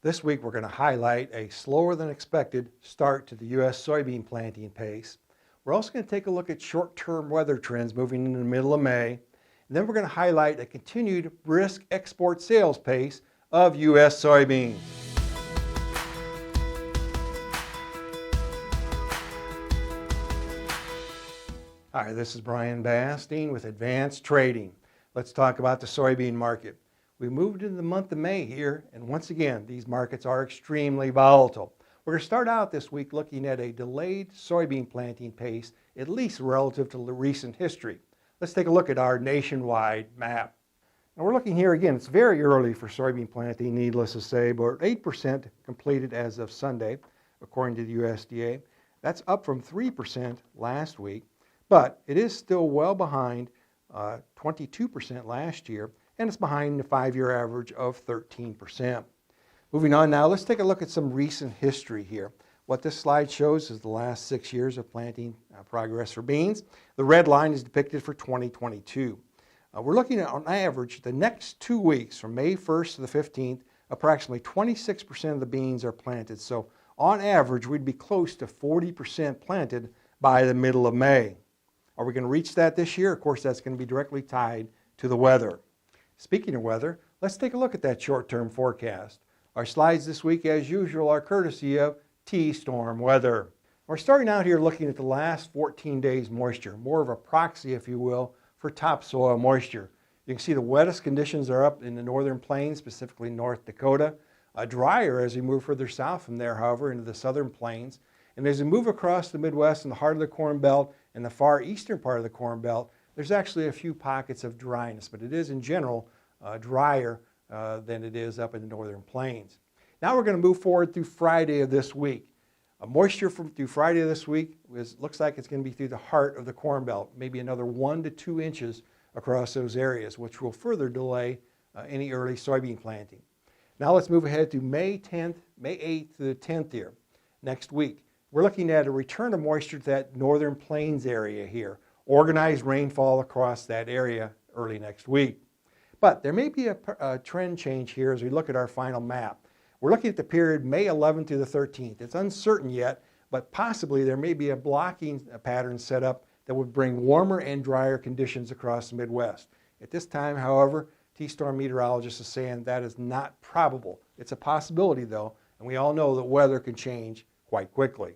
This week we're going to highlight a slower than expected start to the U.S. soybean planting pace. We're also going to take a look at short-term weather trends moving into the middle of May. And then we're going to highlight a continued brisk export sales pace of U.S. soybeans. Hi, this is Brian Basting with Advanced Trading. Let's talk about the soybean market. We moved into the month of May here, and once again, these markets are extremely volatile. We're going to start out this week looking at a delayed soybean planting pace, at least relative to the recent history. Let's take a look at our nationwide map. Now we're looking here again, it's very early for soybean planting, needless to say, but 8% completed as of Sunday, according to the USDA. That's up from 3% last week, but it is still well behind 22% last year, and it's behind the 5-year average of 13%. Moving on now, let's take a look at some recent history here. What this slide shows is the last 6 years of planting progress for beans. The red line is depicted for 2022. We're looking at, on average, the next 2 weeks from May 1st to the 15th, approximately 26% of the beans are planted. So on average, we'd be close to 40% planted by the middle of May. Are we going to reach that this year? Of course, that's going to be directly tied to the weather. Speaking of weather, let's take a look at that short-term forecast. Our slides this week, as usual, are courtesy of T-Storm Weather. We're starting out here looking at the last 14 days moisture, more of a proxy, if you will, for topsoil moisture. You can see the wettest conditions are up in the northern plains, specifically North Dakota. Drier as we move further south from there, however, into the southern plains. And as we move across the Midwest and the heart of the Corn Belt and the far eastern part of the Corn Belt, there's actually a few pockets of dryness, but it is in general drier than it is up in the northern plains. Now we're going to move forward through Friday of this week. Moisture through Friday of this week looks like it's going to be through the heart of the Corn Belt, maybe another 1 to 2 inches across those areas, which will further delay any early soybean planting. Now let's move ahead to May 8th to the 10th here, next week. We're looking at a return of moisture to that northern plains area here, organized rainfall across that area early next week. But there may be a trend change here as we look at our final map. We're looking at the period May 11th to the 13th. It's uncertain yet, but possibly there may be a blocking pattern set up that would bring warmer and drier conditions across the Midwest. At this time, however, T-Storm meteorologists are saying that is not probable. It's a possibility though, and we all know that weather can change quite quickly.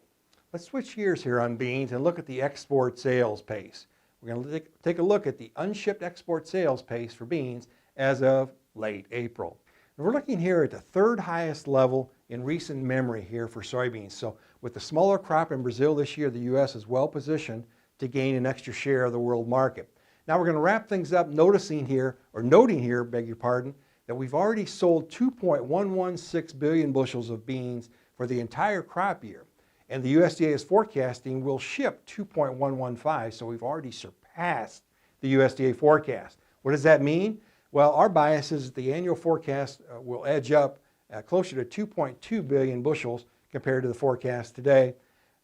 Let's switch gears here on beans and look at the export sales pace. We're going to take a look at the unshipped export sales pace for beans as of late April. And we're looking here at the third highest level in recent memory here for soybeans. So with the smaller crop in Brazil this year, the U.S. is well positioned to gain an extra share of the world market. Now we're going to wrap things up noting here, that we've already sold 2.116 billion bushels of beans for the entire crop year. And the USDA is forecasting we'll ship 2.115, so we've already surpassed the USDA forecast. What does that mean? Well, our bias is that the annual forecast will edge up closer to 2.2 billion bushels compared to the forecast today,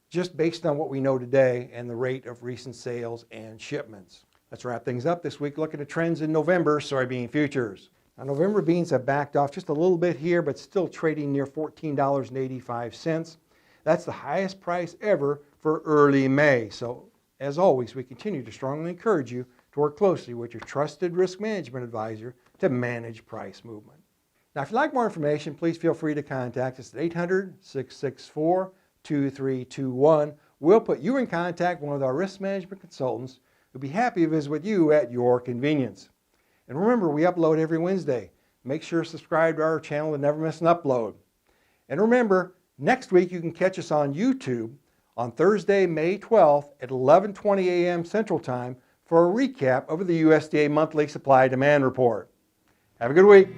just based on what we know today and the rate of recent sales and shipments. Let's wrap things up this week looking at trends in November soybean futures. Now, November beans have backed off just a little bit here, but still trading near $14.85. That's the highest price ever for early May. So, as always, we continue to strongly encourage you to work closely with your trusted risk management advisor to manage price movement. Now, if you'd like more information, please feel free to contact us at 800-664-2321. We'll put you in contact with one of our risk management consultants who'll be happy to visit with you at your convenience. And remember, we upload every Wednesday. Make sure to subscribe to our channel to never miss an upload. And remember, next week you can catch us on YouTube on Thursday, May 12th at 11:20 a.m. Central Time for a recap of the USDA Monthly Supply Demand Report. Have a good week.